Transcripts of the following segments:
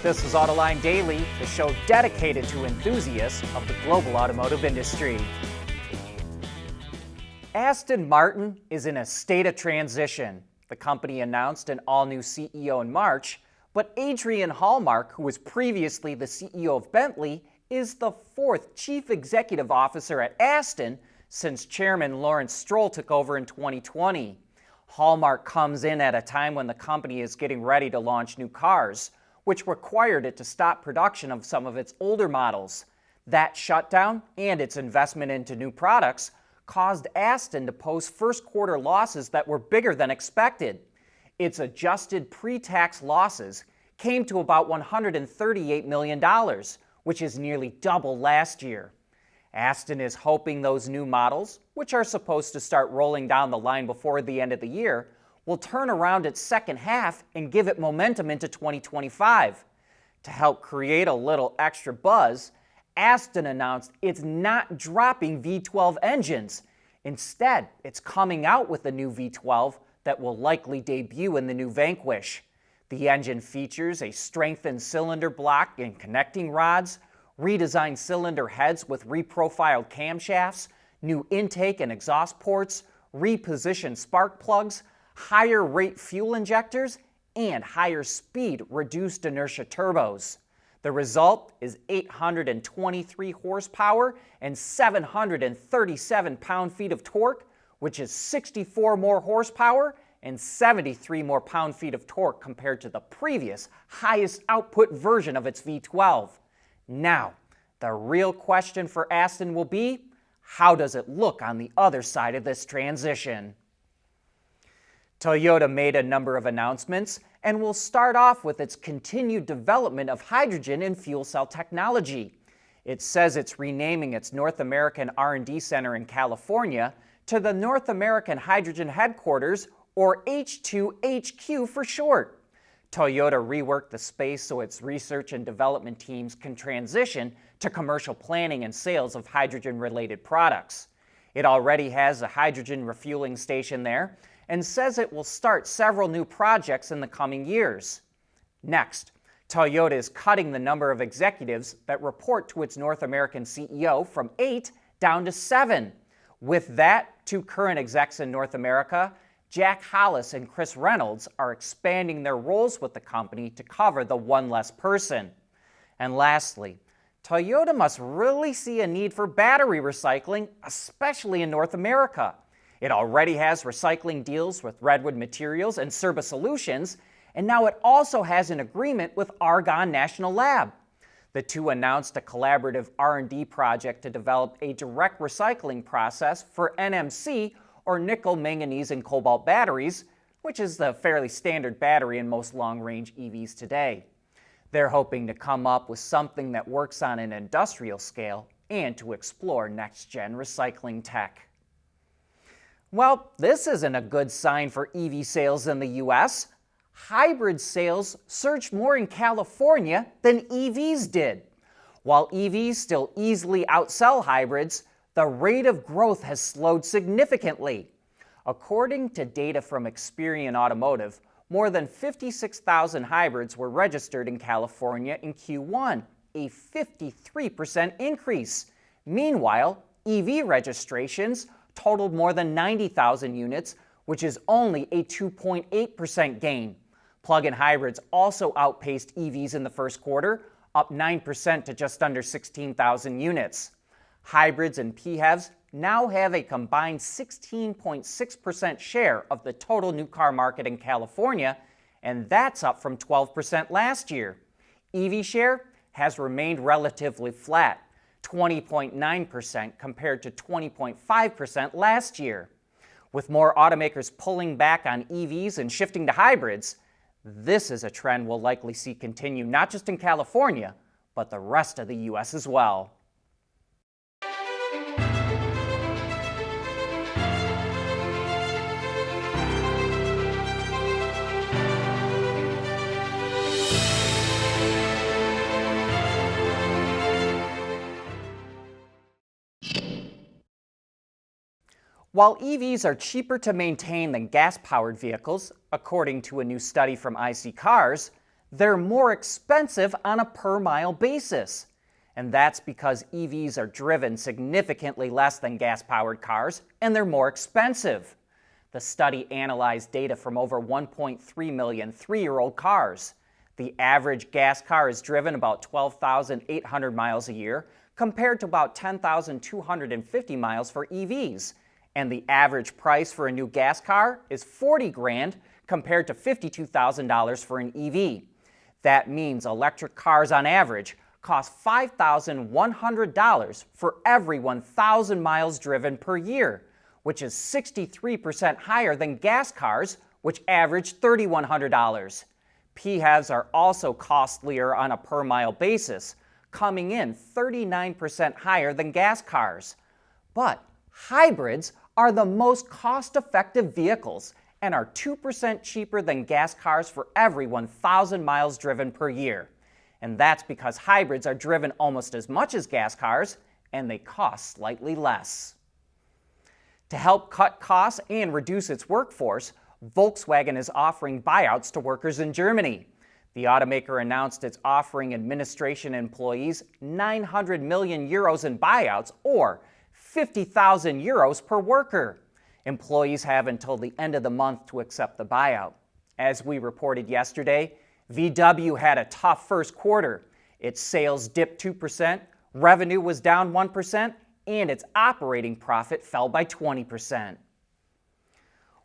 This is Autoline Daily, the show dedicated to enthusiasts of the global automotive industry. Aston Martin is in a state of transition. The company announced an all-new CEO in March, but Adrian Hallmark, who was previously the CEO of Bentley, is the fourth chief executive officer at Aston since Chairman Lawrence Stroll took over in 2020. Hallmark comes in at a time when the company is getting ready to launch new cars, which required it to stop production of some of its older models. That shutdown and its investment into new products caused Aston to post first quarter losses that were bigger than expected. Its adjusted pre-tax losses came to about $138 million, which is nearly double last year. Aston is hoping those new models, which are supposed to start rolling down the line before the end of the year, will turn around its second half and give it momentum into 2025. To help create a little extra buzz, Aston announced it's not dropping V12 engines. Instead, it's coming out with a new V12 that will likely debut in the new Vanquish. The engine features a strengthened cylinder block and connecting rods, redesigned cylinder heads with reprofiled camshafts, new intake and exhaust ports, repositioned spark plugs, higher rate fuel injectors, and higher speed reduced inertia turbos. The result is 823 horsepower and 737 pound-feet of torque, which is 64 more horsepower and 73 more pound-feet of torque compared to the previous highest output version of its V12. Now, the real question for Aston will be, how does it look on the other side of this transition? Toyota made a number of announcements and will start off with its continued development of hydrogen and fuel cell technology. It says it's renaming its North American R&D Center in California to the North American Hydrogen Headquarters, or H2HQ for short. Toyota reworked the space so its research and development teams can transition to commercial planning and sales of hydrogen-related products. It already has a hydrogen refueling station there, and says it will start several new projects in the coming years. Next, Toyota is cutting the number of executives that report to its North American CEO from 8 down to 7. With that, 2 current execs in North America, Jack Hollis and Chris Reynolds, are expanding their roles with the company to cover the one less person. And lastly, Toyota must really see a need for battery recycling, especially in North America. It already has recycling deals with Redwood Materials and Serba Solutions, and now it also has an agreement with Argonne National Lab. The two announced a collaborative R&D project to develop a direct recycling process for NMC, or nickel, manganese, and cobalt batteries, which is the fairly standard battery in most long-range EVs today. They're hoping to come up with something that works on an industrial scale and to explore next-gen recycling tech. Well, this isn't a good sign for EV sales in the US. Hybrid sales surged more in California than EVs did. While EVs still easily outsell hybrids, the rate of growth has slowed significantly. According to data from Experian Automotive, more than 56,000 hybrids were registered in California in Q1, a 53% increase. Meanwhile, EV registrations totaled more than 90,000 units, which is only a 2.8% gain. Plug-in hybrids also outpaced EVs in the first quarter, up 9% to just under 16,000 units. Hybrids and PHEVs now have a combined 16.6% share of the total new car market in California, and that's up from 12% last year. EV share has remained relatively flat, 20.9% compared to 20.5% last year. With more automakers pulling back on EVs and shifting to hybrids, this is a trend we'll likely see continue not just in California, but the rest of the US as well. While EVs are cheaper to maintain than gas-powered vehicles, according to a new study from IC Cars, they're more expensive on a per-mile basis. And that's because EVs are driven significantly less than gas-powered cars, and they're more expensive. The study analyzed data from over 1.3 million three-year-old cars. The average gas car is driven about 12,800 miles a year, compared to about 10,250 miles for EVs. And the average price for a new gas car is $40,000 compared to $52,000 for an EV. That means electric cars on average cost $5,100 for every 1,000 miles driven per year, which is 63% higher than gas cars, which average $3,100. PHEVs are also costlier on a per-mile basis, coming in 39% higher than gas cars. But hybrids are the most cost-effective vehicles and are 2% cheaper than gas cars for every 1,000 miles driven per year. And that's because hybrids are driven almost as much as gas cars, and they cost slightly less. To help cut costs and reduce its workforce, Volkswagen is offering buyouts to workers in Germany. The automaker announced it's offering administration employees 900 million euros in buyouts, or 50,000 euros per worker. Employees have until the end of the month to accept the buyout. As we reported yesterday, VW had a tough first quarter. Its sales dipped 2%, revenue was down 1%, and its operating profit fell by 20%.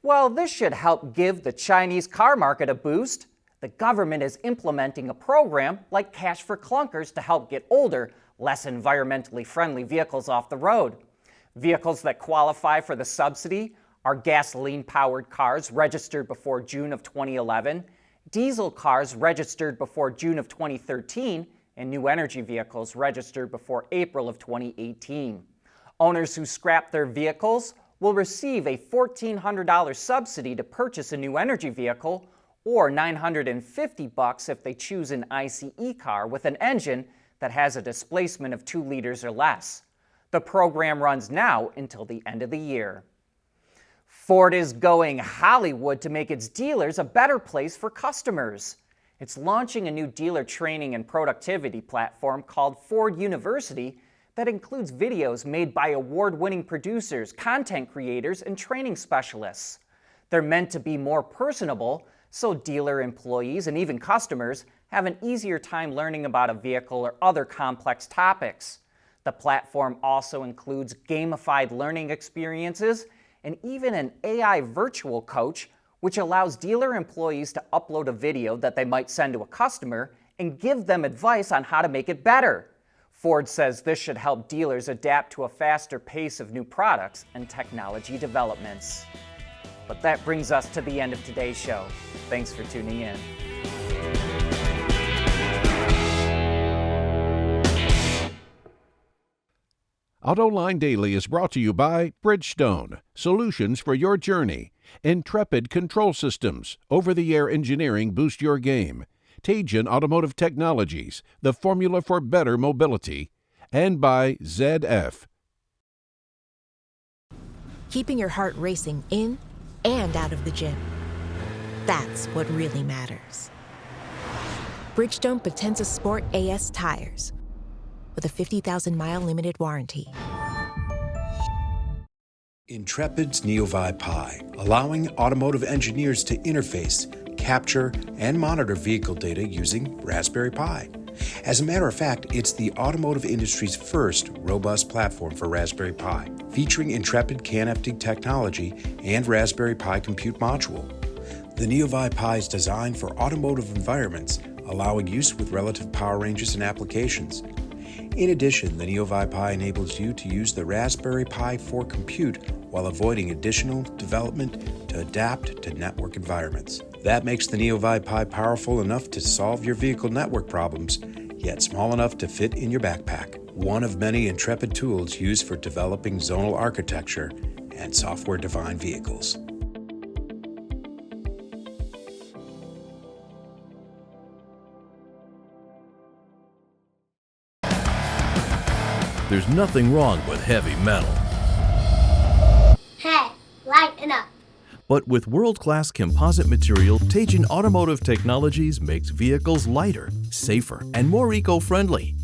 Well, this should help give the Chinese car market a boost. The government is implementing a program like Cash for Clunkers to help get older, less environmentally friendly vehicles off the road. Vehicles that qualify for the subsidy are gasoline-powered cars registered before June of 2011, diesel cars registered before June of 2013, and new energy vehicles registered before April of 2018. Owners who scrap their vehicles will receive a $1,400 subsidy to purchase a new energy vehicle, or $950 if they choose an ICE car with an engine that has a displacement of 2 liters or less. The program runs now until the end of the year. Ford is going Hollywood to make its dealers a better place for customers. It's launching a new dealer training and productivity platform called Ford University that includes videos made by award-winning producers, content creators, and training specialists. They're meant to be more personable, so dealer employees and even customers have an easier time learning about a vehicle or other complex topics. The platform also includes gamified learning experiences and even an AI virtual coach, which allows dealer employees to upload a video that they might send to a customer and give them advice on how to make it better. Ford says this should help dealers adapt to a faster pace of new products and technology developments. But that brings us to the end of today's show. Thanks for tuning in. Autoline Daily is brought to you by Bridgestone, solutions for your journey. Intrepid Control Systems, over-the-air engineering boost your game. Tejan Automotive Technologies, the formula for better mobility. And by ZF. Keeping your heart racing in and out of the gym. That's what really matters. Bridgestone Potenza Sport AS tires with a 50,000-mile limited warranty. Intrepid's NeoVi Pi, allowing automotive engineers to interface, capture, and monitor vehicle data using Raspberry Pi. As a matter of fact, it's the automotive industry's first robust platform for Raspberry Pi, featuring Intrepid CAN-FD technology and Raspberry Pi Compute Module. The NeoVi Pi is designed for automotive environments, allowing use with relative power ranges and applications. In addition, the NeoVi Pi enables you to use the Raspberry Pi for compute while avoiding additional development to adapt to network environments. That makes the NeoVi Pi powerful enough to solve your vehicle network problems, yet small enough to fit in your backpack. One of many Intrepid tools used for developing zonal architecture and software-defined vehicles. There's nothing wrong with heavy metal. Hey, lighten up. But with world-class composite material, Teijin Automotive Technologies makes vehicles lighter, safer, and more eco-friendly.